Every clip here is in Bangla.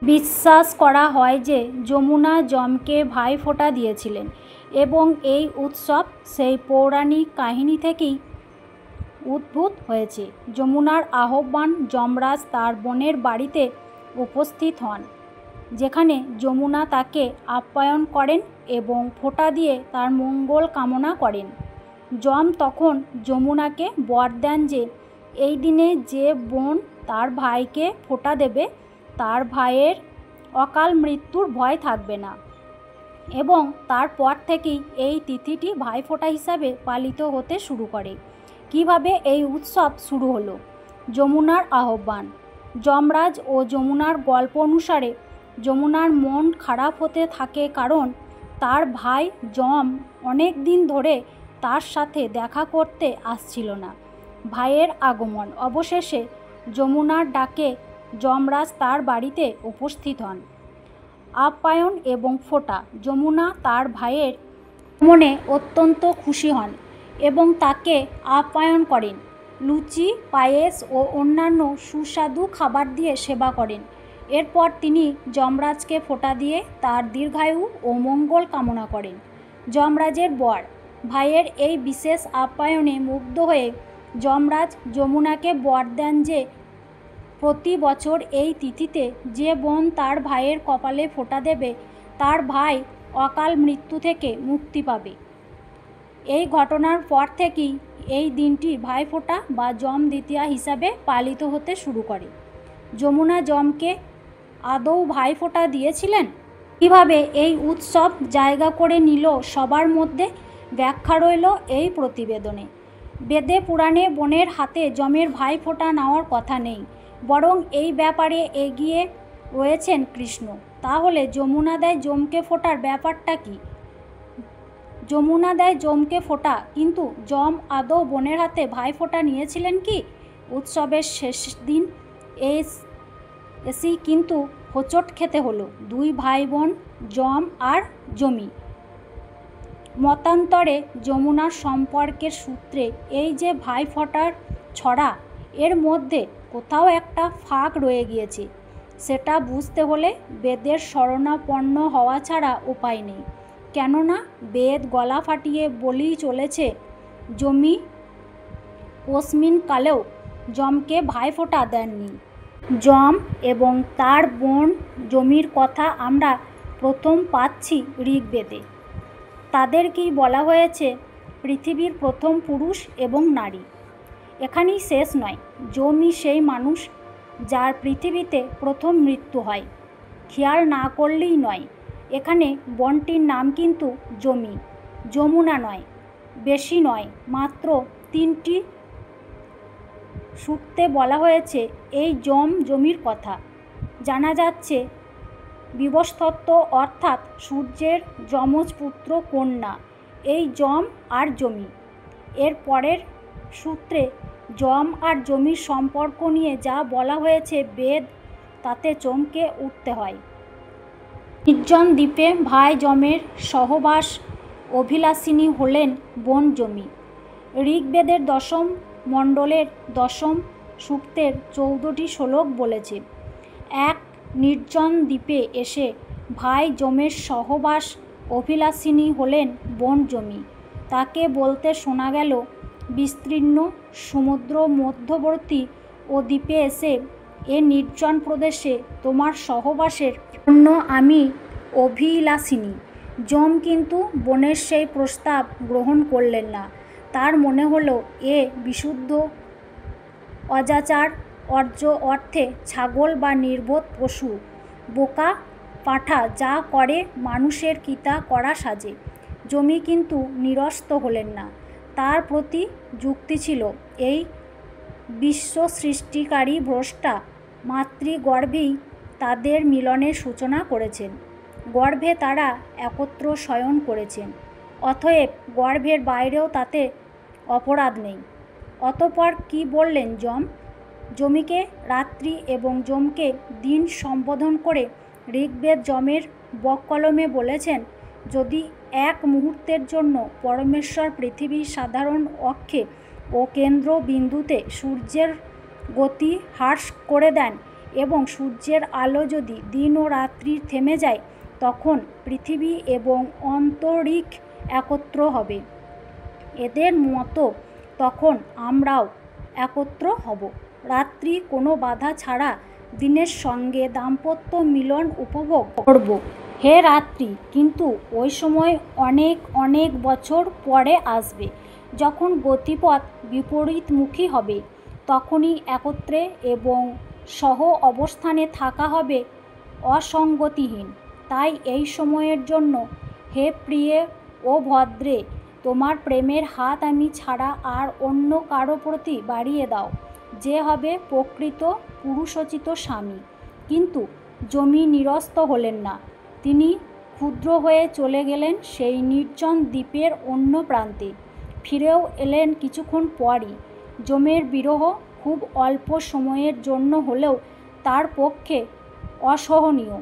বিশ্বাস করা হয় যে যমুনা যমকে ভাইফোঁটা দিয়েছিলেন এবং এই উৎসব সেই পৌরাণিক কাহিনী থেকেই উদ্ভূত হয়েছে। যমুনার আহ্বান যমরাজ তার বোনের বাড়িতে উপস্থিত হন, যেখানে যমুনা তাকে আপ্যায়ন করেন এবং ফোঁটা দিয়ে তার মঙ্গল কামনা করেন। যম তখন যমুনাকে বর দেন যে এই দিনে যে বোন তার ভাইকে ফোঁটা দেবে তার ভাইয়ের অকাল মৃত্যুর ভয় থাকবে না, এবং তারপর থেকেই এই তিথিটি ভাইফোঁটা হিসাবে পালিত হতে শুরু করে। কিভাবে এই উৎসব শুরু হলো? যমুনার আহ্বান। যমরাজ ও যমুনার গল্প অনুসারে যমুনার মন খারাপ হতে থাকে কারণ তার ভাই যম অনেক দিন ধরে তার সাথে দেখা করতে আসছিল না। ভাইয়ের আগমন। অবশেষে যমুনার ডাকে যমরাজ তার বাড়িতে উপস্থিত হন। আপ্যায়ন এবং ফোঁটা। যমুনা তার ভাইয়ের আগমনে অত্যন্ত খুশি হন এবং তাকে আপ্যায়ন করেন, লুচি, পায়েস ও অন্যান্য সুস্বাদু খাবার দিয়ে সেবা করেন। এরপর তিনি যমরাজকে ফোঁটা দিয়ে তার দীর্ঘায়ু ও মঙ্গল কামনা করেন। যমরাজের বর। ভাইয়ের এই বিশেষ আপ্যায়নে মুগ্ধ হয়ে যমরাজ যমুনাকে বর দেন যে প্রতি বছর এই তিথিতে যে বোন তার ভাইয়ের কপালে ফোঁটা দেবে তার ভাই অকাল মৃত্যু থেকে মুক্তি পাবে। এই ঘটনার পর থেকেই এই দিনটি ভাইফোঁটা বা যম দ্বিতীয়া হিসাবে পালিত হতে শুরু করে। যমুনা যমকে আদৌ ভাইফোঁটা দিয়েছিলেন? কীভাবে এই উৎসব জায়গা করে নিল সবার মধ্যে, ব্যাখ্যা রইল এই প্রতিবেদনে। বেদে পুরাণে বোনের হাতে যমের ভাইফোঁটা নেওয়ার কথা নেই, বরং এই ব্যাপারে এগিয়ে রয়েছেন কৃষ্ণ। তাহলে যমুনা দেয় যমকে ফোঁটার ব্যাপারটা কি? যমুনা দেয় যমকে ফোঁটা, কিন্তু যম আদৌ বোনের হাতে ভাইফোঁটা নিয়েছিলেন কি? উৎসবের শেষ দিন এসেই কিন্তু হোঁচট খেতে হলো দুই ভাই বোন যম আর যমি। মতান্তরে যমুনার সম্পর্কের সূত্রে এই যে ভাইফোঁটার ছড়া, এর মধ্যে কোথাও একটা ফাঁক রয়ে গিয়েছে। সেটা বুঝতে হলে বেদের শরণাপন্ন হওয়া ছাড়া উপায় নেই। কেননা বেদ গলা ফাটিয়ে বলেই চলেছে, যমি অস্মিন কালেও যমকে ভাইফোঁটা দেননি। যম এবং তার বোন যমির কথা আমরা প্রথম পাচ্ছি ঋগ্বেদে। তাদেরকেই বলা হয়েছে পৃথিবীর প্রথম পুরুষ এবং নারী। এখানেই শেষ নয়, যমই সেই মানুষ যার পৃথিবীতে প্রথম মৃত্যু হয়। খেয়াল না করলেই নয়, এখানে বনটির নাম কিন্তু যমি, যমুনা নয়। বেশি নয়, মাত্র 3টি সূক্তে বলা হয়েছে এই যম যমির কথা। জানা যাচ্ছে বিবস্ত্তত্ব অর্থাৎ সূর্যের যমজ পুত্র কন্যা এই যম আর যমি। এর পরের সূত্রে যম আর যমির সম্পর্ক নিয়ে যা বলা হয়েছে বেদ, তাতে চমকে উঠতে হয়। নির্জন দ্বীপে ভাই যমের সহবাস অভিলাষিনী হলেন বোন যমি। ঋগ্বেদের 10ম মণ্ডলের 10ম সূক্তের 14টি শ্লোক বলেছে, এক নির্জন দ্বীপে এসে ভাই যমের সহবাস অভিলাষিনী হলেন বোন যমি। তাকে বলতে শোনা গেল, বিস্তীর্ণ সমুদ্র মধ্যবর্তী ও দ্বীপে এসে এ নির্জন প্রদেশে তোমার সহবাসের জন্য আমি অভিলাষিনী। যম কিন্তু বোনের সেই প্রস্তাব গ্রহণ করলেন না। তার মনে হলো এ বিশুদ্ধ অজাচার, অর্থে ছাগল বা নির্বোধ পশু, বোকা পাঁঠা যা করে মানুষের কিতা করা সাজে। যমি কিন্তু নিরস্ত হলেন না। তার প্রতি যুক্তি ছিল, এই বিশ্ব সৃষ্টিকারী ভ্রষ্টা মাতৃগর্ভেই তাদের মিলনের সূচনা করেছেন। গর্ভে তারা একত্র শয়ন করেছেন, অতএব গর্ভের বাইরেও তাতে অপরাধ নেই। অতঃপর কি বললেন যম? যমিকে রাত্রি এবং যমকে দিন সম্বোধন করে ঋগ্বেদ যমের বককলমে বলেছেন, যদি এক মুহূর্তের জন্য পরমেশ্বর পৃথিবীর সাধারণ অক্ষে ও কেন্দ্র বিন্দুতে সূর্যের গতি হ্রাস করে দেন এবং সূর্যের আলো যদি দিন ও রাত্রির থেমে যায়, তখন পৃথিবী এবং অন্তরিক্ষ একত্র হবে। এদের মতো তখন আমরাও একত্র হব। রাত্রি কোনো বাধা ছাড়া দিনের সঙ্গে দাম্পত্য মিলন উপভোগ করব। হে রাত্রি, কিন্তু ওই সময় অনেক অনেক বছর পরে আসবে, যখন গতিপথ বিপরীতমুখী হবে। তখনই একত্রে এবং সহ অবস্থানে থাকা হবে অসঙ্গতিহীন। তাই এই সময়ের জন্য, হে প্রিয়ে ও ভদ্রে, তোমার প্রেমের হাত আমি ছাড়া আর অন্য কারো প্রতি বাড়িয়ে দাও, যে হবে প্রকৃত পুরুষোচিত স্বামী। কিন্তু জমি নিরস্ত হলেন না। তিনি ক্ষুদ্র হয়ে চলে গেলেন সেই নির্জন দ্বীপের অন্য প্রান্তে। ফিরেও এলেন কিছুক্ষণ পরই। জমের বিরহ খুব অল্প সময়ের জন্য হলেও তার পক্ষে অসহনীয়।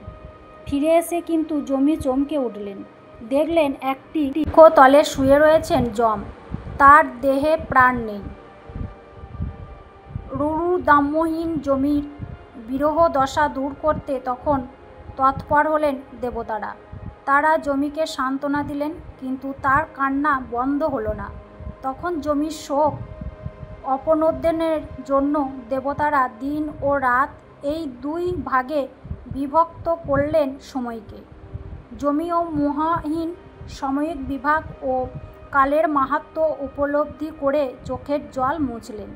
ফিরে এসে কিন্তু জমি চমকে উঠলেন। দেখলেন একটি বৃক্ষতলে শুয়ে রয়েছেন যম। তার দেহে প্রাণ নেই। রুরুদাম্যহীন জমির বিরহ দশা দূর করতে তখন তৎপর হলেন দেবতারা। তারা জমিকে সান্ত্বনা দিলেন, কিন্তু তার কান্না বন্ধ হলো না। তখন জমির শোক অপনোদ্যনের জন্য দেবতারা দিন ও রাত এই দুই ভাগে বিভক্ত করলেন সময়কে। জমি ও মোহহীন সাময়িক বিভাগ ও কালের মাহাত্ম্য উপলব্ধি করে চোখের জল মুছলেন।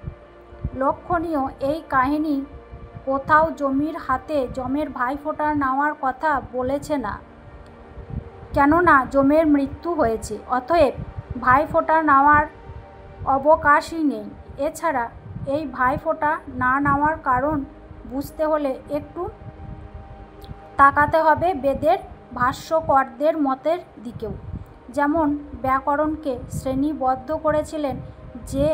লক্ষণীয় এই কাহিনী কোথাও জমির হাতে যমের ভাইফোঁটা নেওয়ার কথা বলেছে না, কেননা যমের মৃত্যু হয়েছে। অতএব ভাইফোঁটা নেওয়ার অবকাশই নেই। এছাড়া এই ভাইফোঁটা না নেওয়ার কারণ বুঝতে হলে একটু তাকাতে হবে বেদের ভাষ্যকরদের মতের দিকেও। যেমন ব্যাকরণকে শ্রেণীবদ্ধ করেছিলেন যে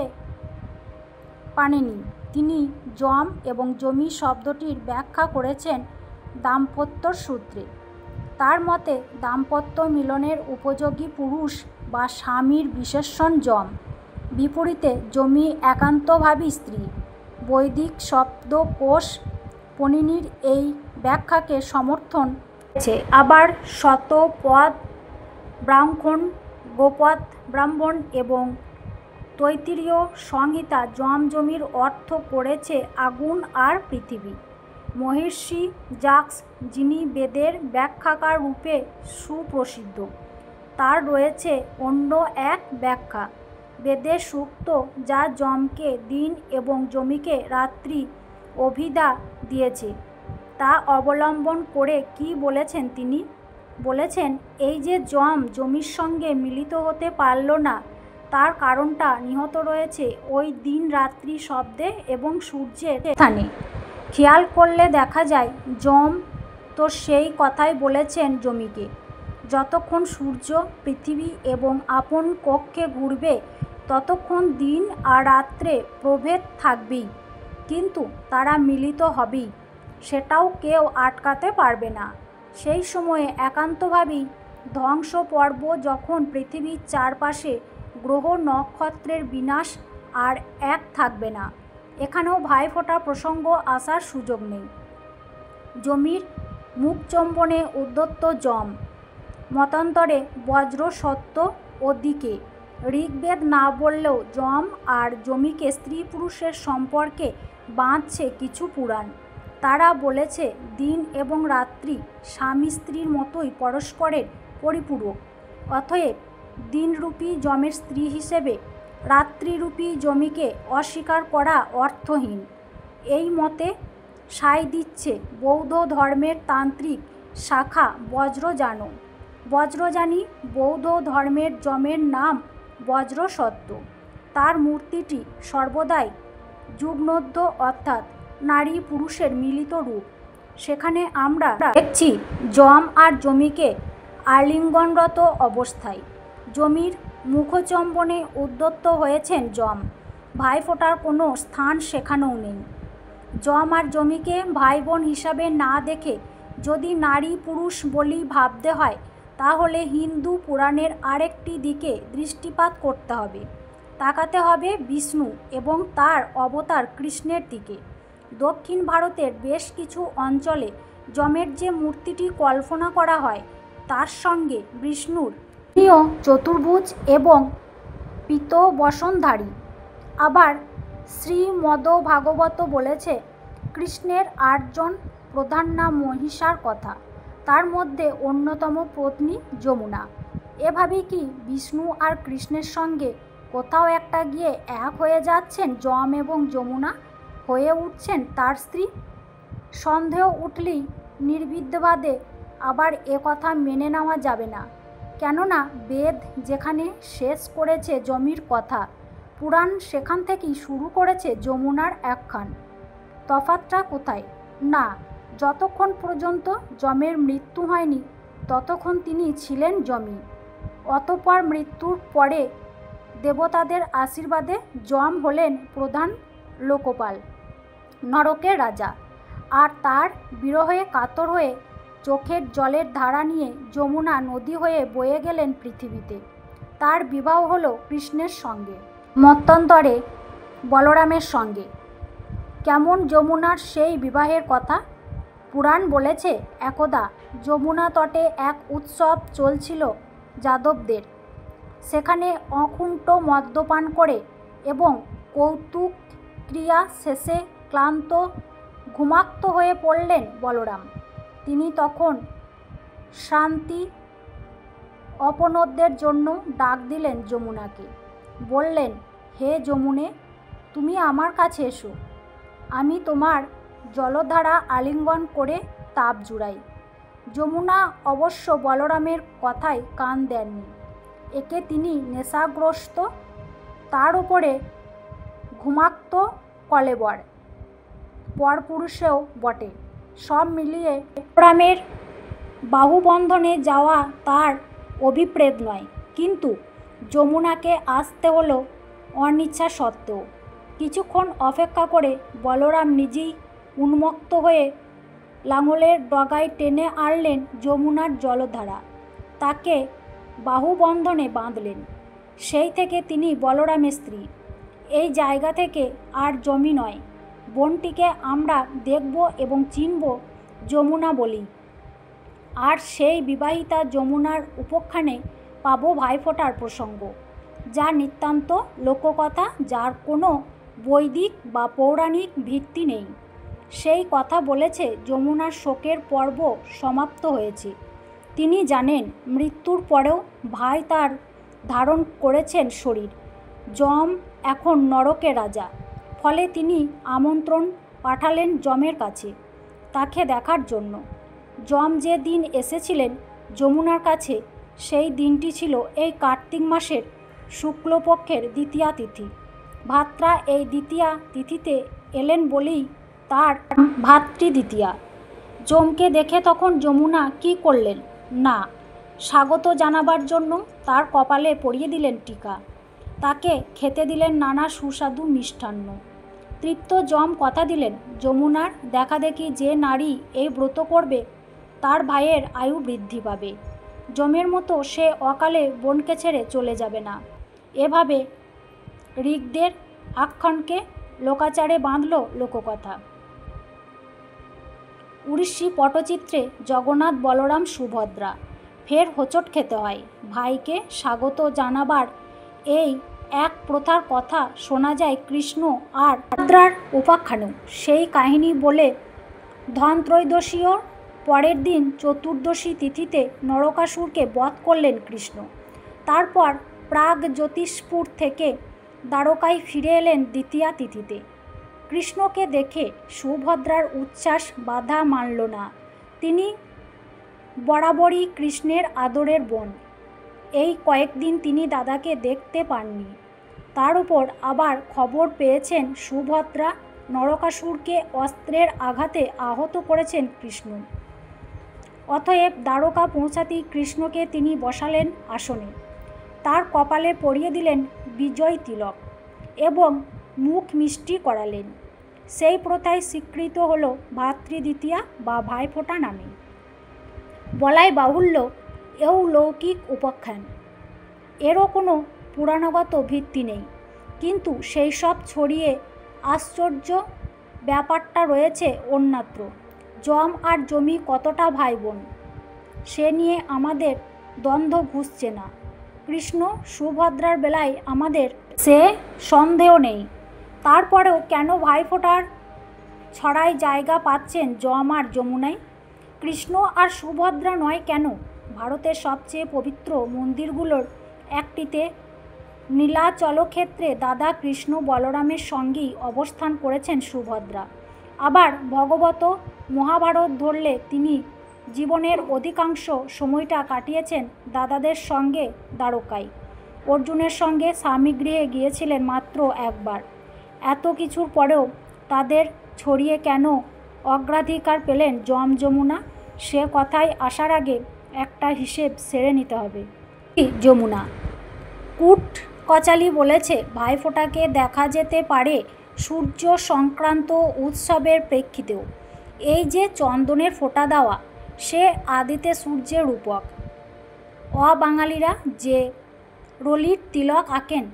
পাণিনি, তিনি যম এবং জমি শব্দটির ব্যাখ্যা করেছেন দাম্পত্যর সূত্রে। তার মতে দাম্পত্য মিলনের উপযোগী পুরুষ বা স্বামীর বিশেষণ যম। বিপরীতে জমি একান্তভাবী স্ত্রী। বৈদিক শব্দকোষ পাণিনির এই ব্যাখ্যাকে সমর্থন করেছে। আবার শতপদ ব্রাহ্মণ, গোপদ ব্রাহ্মণ এবং তৈত্তিরীয় সংহিতা যম জমির অর্থ করেছে আগুন আর পৃথিবী। মহর্ষি যাক্স, যিনি বেদের ব্যাখ্যাকার রূপে সুপ্রসিদ্ধ, তার রয়েছে অন্য এক ব্যাখ্যা। বেদের সূক্ত যা যমকে দিন এবং জমিকে রাত্রি অভিধা দিয়েছে, তা অবলম্বন করে কি বলেছেন তিনি? বলেছেন, এই যে যম জমির সঙ্গে মিলিত হতে পারল না, তার কারণটা নিহিত রয়েছে ওই দিন রাত্রি শব্দে এবং সূর্যের স্থানে। খেয়াল করলে দেখা যায় যম তো সেই কথাই বলেছেন জমিকে। যতক্ষণ সূর্য পৃথিবী এবং আপন কক্ষে ঘুরবে, ততক্ষণ দিন আর রাত্রে প্রভেদ থাকবেই, কিন্তু তারা মিলিত হবেই, সেটাও কেউ আটকাতে পারবে না। সেই সময়ে একান্তভাবেই ধ্বংস পর্ব, যখন পৃথিবীর চারপাশে গ্রহ নক্ষত্রের বিনাশ আর এক থাকবে না। এখানেও ভাইফোঁটা প্রসঙ্গ আসার সুযোগ নেই। জমির মুখচুম্বনে উদ্যত যম। মতান্তরে বজ্র সত্য ও দিকে। ঋগ্বেদ না বললেও যম আর জমিকে স্ত্রী পুরুষের সম্পর্কে বাঁধছে কিছু পুরাণ। তারা বলেছে দিন এবং রাত্রি স্বামী স্ত্রীর মতোই পরস্পরের পরিপূরক। অতএব দিনরূপী যমের স্ত্রী হিসেবে রাত্রিরূপী জমিকে অস্বীকার করা অর্থহীন। এই মতে সায় দিচ্ছে বৌদ্ধ ধর্মের তান্ত্রিক শাখা বজ্রযান। বজ্রযানী বৌদ্ধ ধর্মের যমের নাম বজ্রসত্য। তার মূর্তিটি সর্বদাই যুগ্নোদ্ধ, অর্থাৎ নারী পুরুষের মিলিত রূপ। সেখানে আমরা দেখছি যম আর জমিকে আলিঙ্গনরত অবস্থায়। জমির মুখচুম্বনে উদ্যত হয়েছেন যম। ভাইফোঁটার কোনো স্থান সেখানেও নেই। যম আর জমিকে ভাই বোন হিসাবে না দেখে যদি নারী পুরুষ বলি ভাবতে হয়, তাহলে হিন্দু পুরাণের আরেকটি দিকে দৃষ্টিপাত করতে হবে। তাকাতে হবে বিষ্ণু এবং তার অবতার কৃষ্ণের দিকে। দক্ষিণ ভারতের বেশ কিছু অঞ্চলে যমের যে মূর্তিটি কল্পনা করা হয় তার সঙ্গে বিষ্ণুর তিনিও চতুর্ভুজ এবং পীতবসনধারী। আবার শ্রীমদ্ভাগবত বলেছে কৃষ্ণের 8 জন প্রধান নাম মহিষার কথা, তার মধ্যে অন্যতম পত্নী যমুনা। এভাবে কি বিষ্ণু আর কৃষ্ণের সঙ্গে কোথাও একটা গিয়ে এক হয়ে যাচ্ছেন যম এবং যমুনা, হয়ে উঠছেন তার স্ত্রী? সন্দেহ উঠলেই নির্বিবাদে আবার এ কথা মেনে নেওয়া যাবে না। কেননা বেদ যেখানে শেষ করেছে যমির কথা, পুরাণ সেখান থেকেই শুরু করেছে যমুনার একখান। তফাৎটা কোথায়? না, যতক্ষণ পর্যন্ত যমের মৃত্যু হয়নি ততক্ষণ তিনি ছিলেন যমী। অতঃপর মৃত্যুর পরে দেবতাদের আশীর্বাদে যম হলেন প্রধান লোকপাল, নরকের রাজা। আর তার বিরহে কাতর হয়ে চোখের জলের ধারা নিয়ে যমুনা নদী হয়ে বয়ে গেলেন পৃথিবীতে। তার বিবাহ হলো কৃষ্ণের সঙ্গে, মত্যন্তরে বলরামের সঙ্গে। কেমন যমুনার সেই বিবাহের কথা? পুরাণ বলেছে একদা যমুনা তটে এক উৎসব চলছিল যাদবদের। সেখানে অকুণ্ঠ মদ্যপান করে এবং কৌতুক ক্রিয়া শেষে ক্লান্ত ঘুমাক্ত হয়ে পড়লেন বলরাম। তিনি তখন শান্তি অপনদের জন্য ডাক দিলেন যমুনাকে। বললেন, হে যমুনে, তুমি আমার কাছে এসো, আমি তোমার জলধারা আলিঙ্গন করে তাপ জুড়াই। যমুনা অবশ্য বলরামের কথায় কান দেননি। একে তিনি নেশাগ্রস্ত, তার উপরে ঘুমাক্ত কলেবর, পরপুরুষেও বটে। সব মিলিয়ে বলরামের বাহুবন্ধনে যাওয়া তার অভিপ্রেত নয়, কিন্তু যমুনাকে আসতে হলো অনিচ্ছা সত্ত্বেও। কিছুক্ষণ অপেক্ষা করে বলরাম নিজেই উন্মত্ত হয়ে লাঙলের ডগায় টেনে আনলেন যমুনার জলধারা, তাকে বাহুবন্ধনে বাঁধলেন। সেই থেকে তিনি বলরামের স্ত্রী। এই জায়গা থেকে আর জমি নয়, বনটিকে আমরা দেখব এবং চিনব যমুনা বলি। আর সেই বিবাহিতা যমুনার উপখ্যানে পাব ভাইফোঁটার প্রসঙ্গ, যা নিতান্ত লোককথা, যার কোনো বৈদিক বা পৌরাণিক ভিত্তি নেই। সেই কথা বলেছে যমুনার শোকের পর্ব সমাপ্ত হয়েছে। তিনি জানেন মৃত্যুর পরেও ভাই তার ধারণ করেছেন শরীর। যম এখন নরকের রাজা, ফলে তিনি আমন্ত্রণ পাঠালেন যমের কাছে তাকে দেখার জন্য। যম যে দিন এসেছিলেন যমুনার কাছে, সেই দিনটি ছিল এই কার্তিক মাসের শুক্লপক্ষের দ্বিতীয়া তিথি। ভাদ্রা এই দ্বিতীয়া তিথিতে এলেন বলেই তার ভাতৃদ্বিতীয়া। যমকে দেখে তখন যমুনা কি করলেন? না, স্বাগত জানাবার জন্য তার কপালে পরিয়ে দিলেন টিকা, তাকে খেতে দিলেন নানা সুস্বাদু মিষ্টান্ন। তৃপ্ত যম কথা দিলেন, যমুনার দেখাদেখি যে নারী এই ব্রত করবে তার ভাইয়ের আয়ু বৃদ্ধি পাবে। যমের মতো সে অকালে বনকে ছেড়ে চলে যাবে না। এভাবে ঋগ্বেদের আখ্যানকে লোকাচারে বাঁধল লোককথা। উড়িষ্যি পটচিত্রে জগন্নাথ, বলরাম, সুভদ্রা। ফের হোঁচট খেতে হয়। ভাইকে স্বাগত জানাবার এই এক প্রথার কথা শোনা যায় কৃষ্ণ আর সুভদ্রার উপাখ্যানেও। সেই কাহিনী বলে ধনত্রয়োদশীর পরের দিন চতুর্দশী তিথিতে নরকাসুরকে বধ করলেন কৃষ্ণ। তারপর প্রাগ জ্যোতিষপুর থেকে দ্বারকায় ফিরে এলেন দ্বিতীয়া তিথিতে। কৃষ্ণকে দেখে সুভদ্রার উচ্ছ্বাস বাধা মানল না। তিনি বরাবরই কৃষ্ণের আদরের বোন। এই কয়েকদিন তিনি দাদাকে দেখতে পাননি। তার উপর আবার খবর পেয়েছেন সুভদ্রা নরকাসুরকে অস্ত্রের আঘাতে আহত করেছেন কৃষ্ণ। অতএব দ্বারকা পৌঁছাতেই কৃষ্ণকে তিনি বসালেন আসনে, তার কপালে পরিয়ে দিলেন বিজয় তিলক এবং মুখ মিষ্টি করালেন। সেই প্রথায় স্বীকৃত হল ভাতৃদ্বিতীয়া বা ভাইফোঁটা নামে। বলাই বাহুল্য, এও লৌকিক উপাখ্যান, এরও কোনো পুরাণগত ভিত্তি নেই। কিন্তু সেই সব ছড়িয়ে আশ্চর্য ব্যাপারটা রয়েছে অন্যত্র। যম আর জমি কতটা ভাই বোন সে নিয়ে আমাদের দ্বন্দ্ব ঘুচছে না। কৃষ্ণ সুভদ্রার বেলায় আমাদের সে সন্দেহ নেই। তারপরেও কেন ভাইফোঁটার ছড়ায় জায়গা পাচ্ছেন যম আর যমুনায়? কৃষ্ণ আর সুভদ্রা নয় কেন? ভারতের সবচেয়ে পবিত্র মন্দিরগুলোর একটিতে নীলাচলক্ষেত্রে দাদা কৃষ্ণ বলরামের সঙ্গেই অবস্থান করেছেন সুভদ্রা। আবার ভগবত মহাভারত ধরলে তিনি জীবনের অধিকাংশ সময়টা কাটিয়েছেন দাদাদের সঙ্গে দ্বারকায়। অর্জুনের সঙ্গে স্বামীগৃহে গিয়েছিলেন মাত্র একবার। এত কিছুর পরেও তাদের ছড়িয়ে কেন অগ্রাধিকার পেলেন যম যমুনা? সে কথায় আসার আগে একটা হিসেব সেরে নিতে হবে। যমুনা কুট কচালি বলেছে ভাইফোঁটাকে দেখা যেতে পারে সূর্য সংক্রান্ত উৎসবের প্রেক্ষিতেও। এই যে চন্দনের ফোঁটা দেওয়া, সে আদিতে সূর্যের রূপক। অবাঙালিরা যে রলির তিলক আঁকেন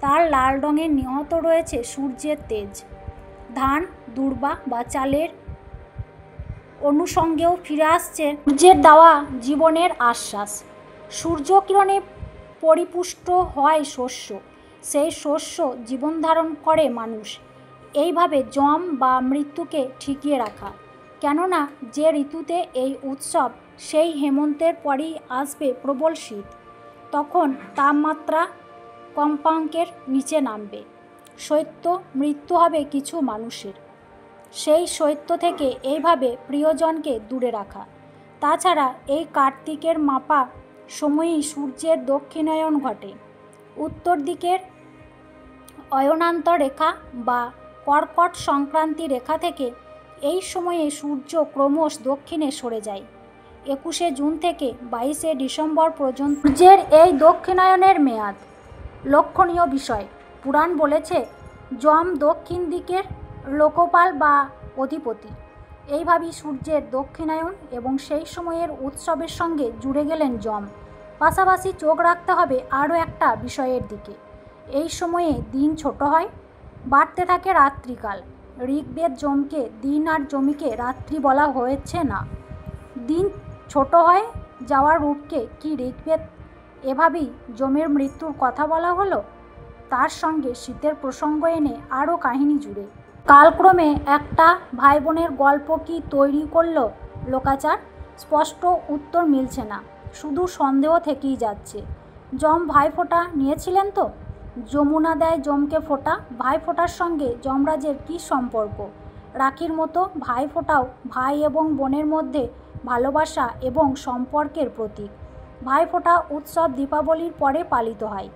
তার লাল রঙে নিহত রয়েছে সূর্যের তেজ। ধান দুর্বা বা চালের অনুষঙ্গেও ফিরে আসছে সূর্যের দেওয়া জীবনের আশ্বাস। সূর্যকিরণে পরিপুষ্ট হয় শস্য, সেই শস্য জীবন ধারণ করে মানুষ। এইভাবে যম বা মৃত্যুকে ঠেকিয়ে রাখা। কেননা যে ঋতুতে এই উৎসব সেই হেমন্তের পরেই আসবে প্রবল শীত। তখন তাপমাত্রা কম্পাঙ্কের নিচে নামবে। শৈত্য মৃত্যু হবে কিছু মানুষের। সেই শৈত্য থেকে এইভাবে প্রিয়জনকে দূরে রাখা। তাছাড়া এই কার্তিকের মাপা সময়েই সূর্যের দক্ষিণায়ন ঘটে। উত্তর দিকের অয়নান্তর রেখা বা কর্কট সংক্রান্তি রেখা থেকে এই সময়ে সূর্য ক্রমশ দক্ষিণে সরে যায়। 21শে জুন থেকে 22শে ডিসেম্বর পর্যন্ত সূর্যের এই দক্ষিণায়নের মেয়াদ। লক্ষণীয় বিষয়, পুরাণ বলেছে যম দক্ষিণ দিকের লোকপাল বা অধিপতি। এইভাবেই সূর্যের দক্ষিণায়ন এবং সেই সময়ের উৎসবের সঙ্গে জুড়ে গেলেন যম। পাশাপাশি চোখ রাখতে হবে আরও একটা বিষয়ের দিকে। এই সময়ে দিন ছোট হয়, বাড়তে থাকে রাত্রিকাল। ঋগ্বেদ যমকে দিন আর জমিকে রাত্রি বলা হয়েছে না। দিন ছোট হয়ে যাওয়ার রূপকে কি ঋগ্বেদ এভাবেই যমের মৃত্যুর কথা বলা হলো? তার সঙ্গে শীতের প্রসঙ্গ এনে আরও কাহিনী জুড়ে কালক্রমে একটা ভাই বোনের গল্প কি তৈরি করলো লোকাচার? স্পষ্ট উত্তর মিলছে না, শুধু সন্দেহ থেকেই যাচ্ছে। যম ভাইফোঁটা নিয়েছিলেন তো? যমুনা দেয় যমকে ফোঁটা। ভাইফোঁটার সঙ্গে যমরাজের কী সম্পর্ক? রাখির মতো ভাইফোঁটাও ভাই এবং বোনের মধ্যে ভালোবাসা এবং সম্পর্কের প্রতীক। ভাইফোঁটা উৎসব দীপাবলির পরে পালিত হয়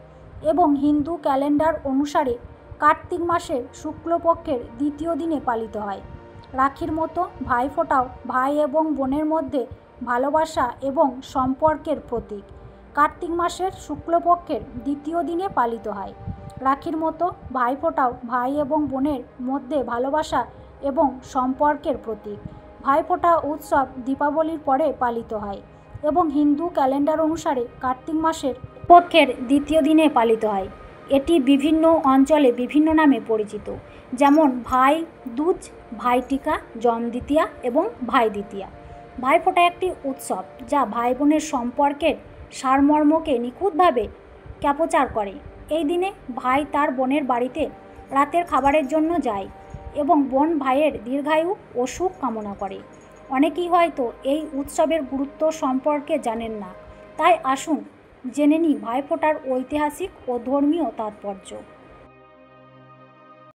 এবং হিন্দু ক্যালেন্ডার অনুসারে কার্তিক মাসের শুক্লপক্ষের দ্বিতীয় দিনে পালিত হয়। রাখির মতো ভাইফোঁটাও ভাই এবং বোনের মধ্যে ভালোবাসা এবং সম্পর্কের প্রতীক। কার্তিক মাসের শুক্লপক্ষের দ্বিতীয় দিনে পালিত হয়। রাখির মতো ভাইফোঁটাও ভাই এবং বোনের মধ্যে ভালোবাসা এবং সম্পর্কের প্রতীক। ভাইফোঁটা উৎসব দীপাবলির পরে পালিত হয় এবং হিন্দু ক্যালেন্ডার অনুসারে কার্তিক মাসের পক্ষের দ্বিতীয় দিনে পালিত হয়। এটি বিভিন্ন অঞ্চলে বিভিন্ন নামে পরিচিত, যেমন ভাই দুজ, ভাইটিকা, যম দ্বিতীয়া এবং ভাই দ্বিতীয়া। ভাইফোঁটা একটি উৎসব যা ভাই বোনের সম্পর্কের সারমর্মকে নিখুঁতভাবে ক্যাপচার করে। এই দিনে ভাই তার বোনের বাড়িতে রাতের খাবারের জন্য যায় এবং বোন ভাইয়ের দীর্ঘায়ু ও সুখ কামনা করে। অনেকেই হয়তো এই উৎসবের গুরুত্ব সম্পর্কে জানেন না, তাই আসুন জেনে নিই ভাইফোঁটার ঐতিহাসিক ও ধর্মীয় তাৎপর্য।